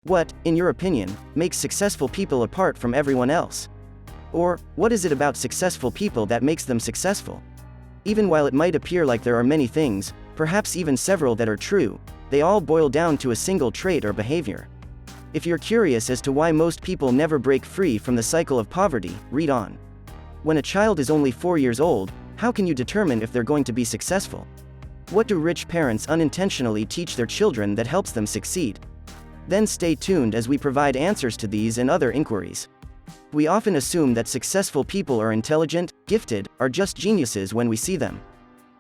What, in your opinion, makes successful people apart from everyone else? Or, what is it about successful people that makes them successful? Even while it might appear like there are many things, perhaps even several that are true, they all boil down to a single trait or behavior. If you're curious as to why most people never break free from the cycle of poverty, read on. When a child is only 4 years old, how can you determine if they're going to be successful? What do rich parents unintentionally teach their children that helps them succeed? Then stay tuned as we provide answers to these and other inquiries. We often assume that successful people are intelligent, gifted, or just geniuses when we see them.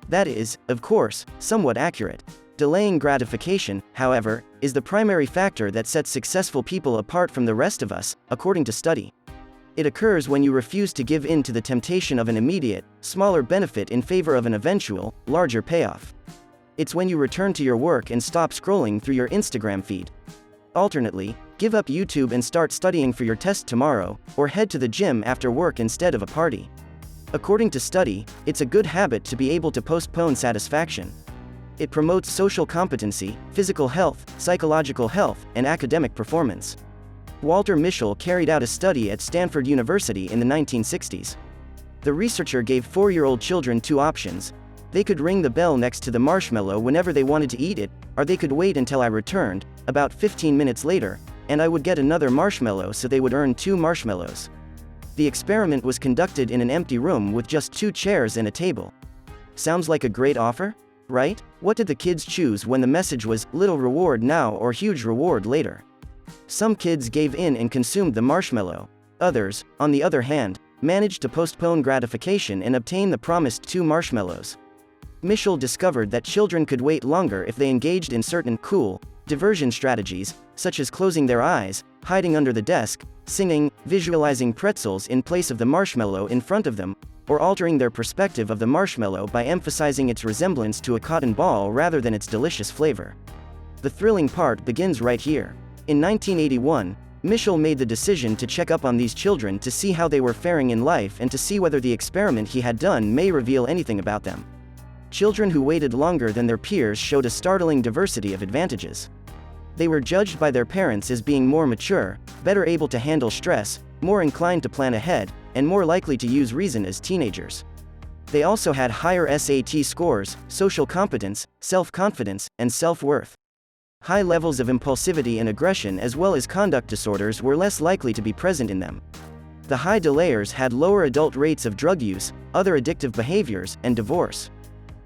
That is, of course, somewhat accurate. Delaying gratification, however, is the primary factor that sets successful people apart from the rest of us, according to study. It occurs when you refuse to give in to the temptation of an immediate, smaller benefit in favor of an eventual, larger payoff. It's when you return to your work and stop scrolling through your Instagram feed. Alternately, give up YouTube and start studying for your test tomorrow, or head to the gym after work instead of a party. According to study, it's a good habit to be able to postpone satisfaction. It promotes social competency, physical health, psychological health, and academic performance. Walter Mischel carried out a study at Stanford University in the 1960s. The researcher gave 4-year-old children 2 options. They could ring the bell next to the marshmallow whenever they wanted to eat it, or they could wait until I returned, about 15 minutes later, and I would get another marshmallow, so they would earn 2 marshmallows. The experiment was conducted in an empty room with just 2 chairs and a table. Sounds like a great offer? Right? What did the kids choose when the message was, little reward now or huge reward later? Some kids gave in and consumed the marshmallow. Others, on the other hand, managed to postpone gratification and obtain the promised 2 marshmallows. Mischel discovered that children could wait longer if they engaged in certain cool diversion strategies, such as closing their eyes, hiding under the desk, singing, visualizing pretzels in place of the marshmallow in front of them, or altering their perspective of the marshmallow by emphasizing its resemblance to a cotton ball rather than its delicious flavor. The thrilling part begins right here. In 1981, Mischel made the decision to check up on these children to see how they were faring in life and to see whether the experiment he had done may reveal anything about them. Children who waited longer than their peers showed a startling diversity of advantages. They were judged by their parents as being more mature, better able to handle stress, more inclined to plan ahead, and more likely to use reason as teenagers. They also had higher SAT scores, social competence, self-confidence, and self-worth. High levels of impulsivity and aggression as well as conduct disorders were less likely to be present in them. The high delayers had lower adult rates of drug use, other addictive behaviors, and divorce.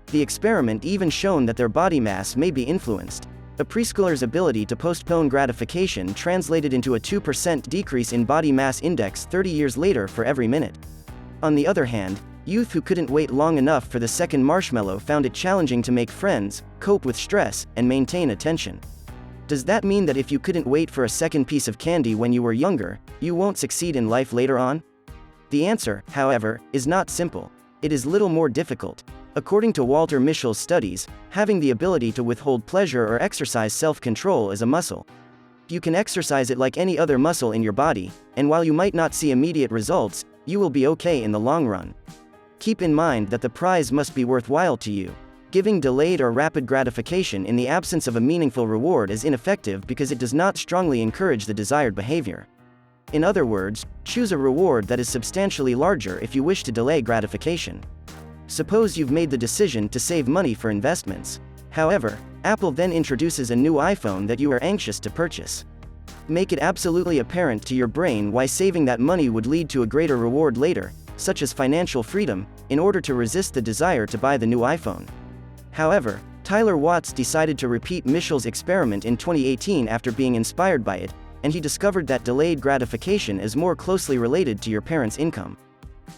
The experiment even shown that their body mass may be influenced. A preschooler's ability to postpone gratification translated into a 2% decrease in body mass index 30 years later for every minute. On the other hand, youth who couldn't wait long enough for the second marshmallow found it challenging to make friends, cope with stress, and maintain attention. Does that mean that if you couldn't wait for a second piece of candy when you were younger, you won't succeed in life later on? The answer, however, is not simple. It is little more difficult. According to Walter Mischel's studies, having the ability to withhold pleasure or exercise self-control is a muscle. You can exercise it like any other muscle in your body, and while you might not see immediate results, you will be okay in the long run. Keep in mind that the prize must be worthwhile to you. Giving delayed or rapid gratification in the absence of a meaningful reward is ineffective because it does not strongly encourage the desired behavior. In other words, choose a reward that is substantially larger if you wish to delay gratification. Suppose you've made the decision to save money for investments. However, Apple then introduces a new iPhone that you are anxious to purchase. Make it absolutely apparent to your brain why saving that money would lead to a greater reward later, such as financial freedom, in order to resist the desire to buy the new iPhone. However, Tyler Watts decided to repeat Mischel's experiment in 2018 after being inspired by it, and he discovered that delayed gratification is more closely related to your parents' income.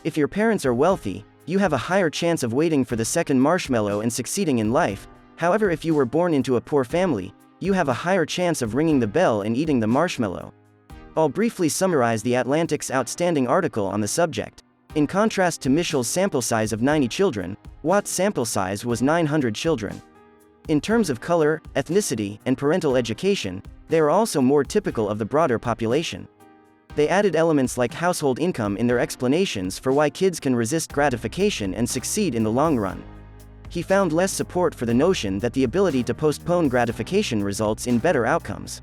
If your parents are wealthy, you have a higher chance of waiting for the second marshmallow and succeeding in life. However, if you were born into a poor family, you have a higher chance of ringing the bell and eating the marshmallow. I'll briefly summarize The Atlantic's outstanding article on the subject. In contrast to Mischel's sample size of 90 children, Watts' sample size was 900 children. In terms of color, ethnicity, and parental education, they are also more typical of the broader population. They added elements like household income in their explanations for why kids can resist gratification and succeed in the long run. He found less support for the notion that the ability to postpone gratification results in better outcomes.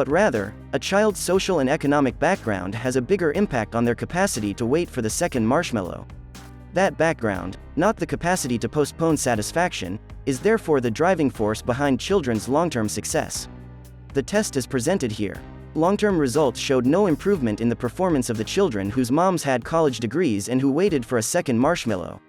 but rather, a child's social and economic background has a bigger impact on their capacity to wait for the second marshmallow. That background, not the capacity to postpone satisfaction, is therefore the driving force behind children's long-term success. The test is presented here. Long-term results showed no improvement in the performance of the children whose moms had college degrees and who waited for a second marshmallow.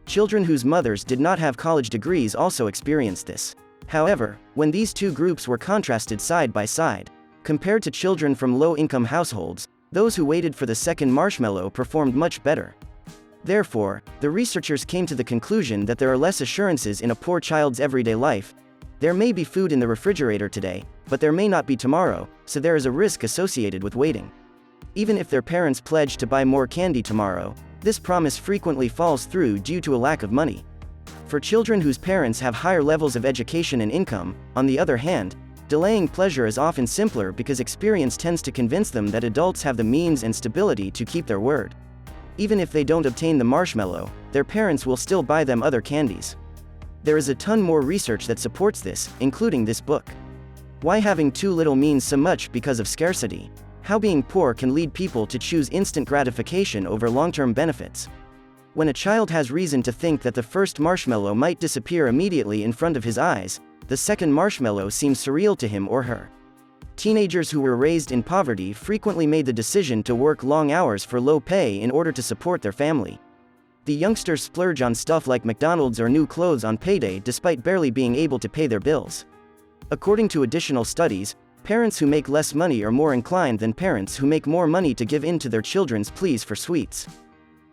Children whose mothers did not have college degrees also experienced this. However, when these two groups were contrasted side by side, compared to children from low-income households, those who waited for the second marshmallow performed much better. Therefore, the researchers came to the conclusion that there are less assurances in a poor child's everyday life. There may be food in the refrigerator today, but there may not be tomorrow, so there is a risk associated with waiting. Even if their parents pledge to buy more candy tomorrow, this promise frequently falls through due to a lack of money. For children whose parents have higher levels of education and income, on the other hand, delaying pleasure is often simpler because experience tends to convince them that adults have the means and stability to keep their word. Even if they don't obtain the marshmallow, their parents will still buy them other candies. There is a ton more research that supports this, including this book. Why having too little means so much because of scarcity? How being poor can lead people to choose instant gratification over long-term benefits. When a child has reason to think that the first marshmallow might disappear immediately in front of his eyes, the second marshmallow seems surreal to him or her. Teenagers who were raised in poverty frequently made the decision to work long hours for low pay in order to support their family. The youngsters splurge on stuff like McDonald's or new clothes on payday despite barely being able to pay their bills. According to additional studies, parents who make less money are more inclined than parents who make more money to give in to their children's pleas for sweets.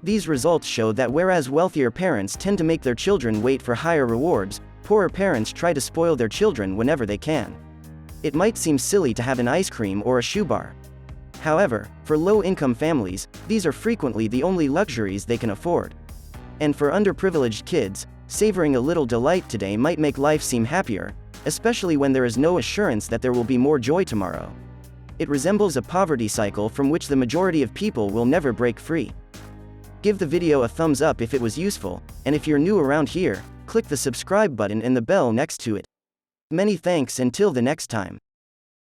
These results show that whereas wealthier parents tend to make their children wait for higher rewards, poorer parents try to spoil their children whenever they can. It might seem silly to have an ice cream or a shoe bar. However, for low-income families, these are frequently the only luxuries they can afford. And for underprivileged kids, savoring a little delight today might make life seem happier, especially when there is no assurance that there will be more joy tomorrow. It resembles a poverty cycle from which the majority of people will never break free. Give the video a thumbs up if it was useful, and if you're new around here, click the subscribe button and the bell next to it. Many thanks until the next time.